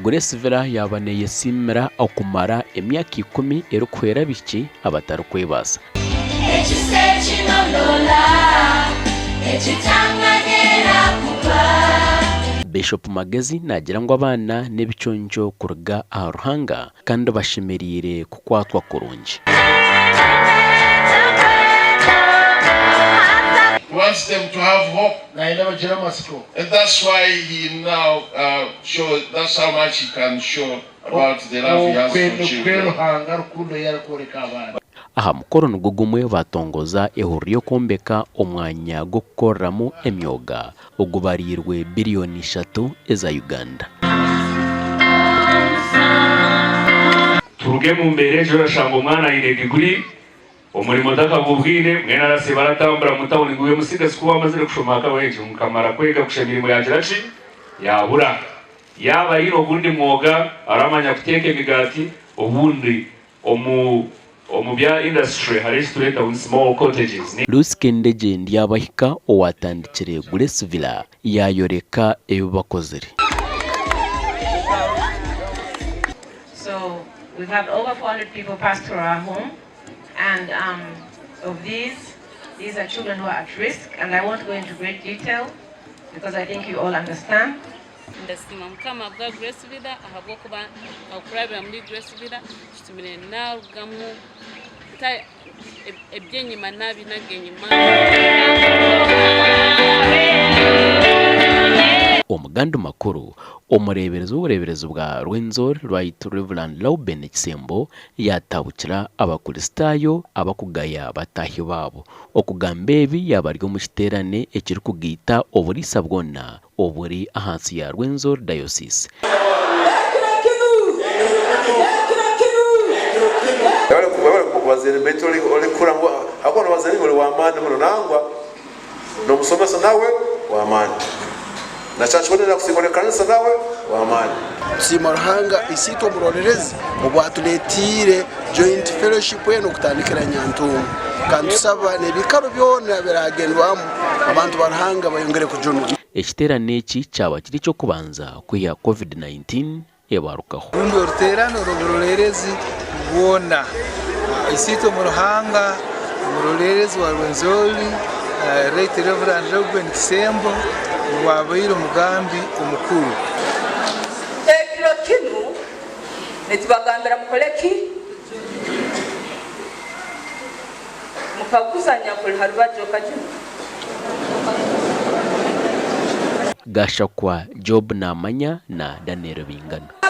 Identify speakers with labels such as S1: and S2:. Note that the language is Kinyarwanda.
S1: Guresivera yabaneye simera okumara emyaka 10 erukwera biki abatarukwebasa. Biishopu Magyezi nagira ngo abana n'ebiconjo kuruga aha ruhanga kandi bashemerire kukwatwa kurungi.
S2: Wants them to have hope, and that's why he now shows. That's how much he can show about the love he has for children.
S1: Aha mukoro nugugumwe batongoza ehuriyo kombeka omwanya go gukoramo emyoga ogubarirwe biliyoni 3 eza Uganda.
S3: Turuge mu mbere ejo yashanga umwana ine degree umurimo dakabubwire mwena arase baratambura mutabone nguye musigazi kuba amaze kushomaka wenje mukamara kwega kushemirimo yajirachi yabura yaba yino gundi mwoga aramanya kuteka imigati ubundi omubya industry harisitureta with small cottages.
S1: Luskendeje ndiyabahika owatandikire Guresivera yayoreka ebibakozere.
S4: So we've had over 400 people pass through our home, and of these are children who are at risk, and I won't go into great detail because I think you all understand.
S5: Ndasima mukama bwa Guresivera ahabwo kuba akurabira muri Guresivera kitumire na rugamu ta ebyenyima nabi nagenyima.
S1: Omuganda makuru omurebereza w'uburebereza bwa Rwenzori Right Reverend Lauben Kisembo yatabukira abakristayo abakugaya batahi babo okugamba ebi yabaryo mu kiterane ekiri kugita oburisa bwona oburi ahansi ya Rwenzori Diocese.
S6: Waziri betoli ole kurangwa akona waziri ole wamani muno nangwa no musomesa nawe wamani na chachone kusimole kanisa nawe wamani
S7: simarhanga isito murorerezi obwatuletire joint fellowship eno kutandikira nyantumu kandi saba nebikaro byona biragendwamu abantu barhanga bayongere kujunu.
S1: Ekiterane eki cyaba kiri cyo kubanza kuya COVID-19 ebarukaho.
S8: Rundo ruterano rurorerezi bwona isito muruhanga murorerezi wa Rwenzori Right Reverend Lauben Kisembo wabayiro mugambi umukuru.
S9: Ekiro kinu netibagambira mukoleki mukakusanya kuli harubajo kajunu.
S1: Gashakwa Job na Amanya na Daniel Bingano.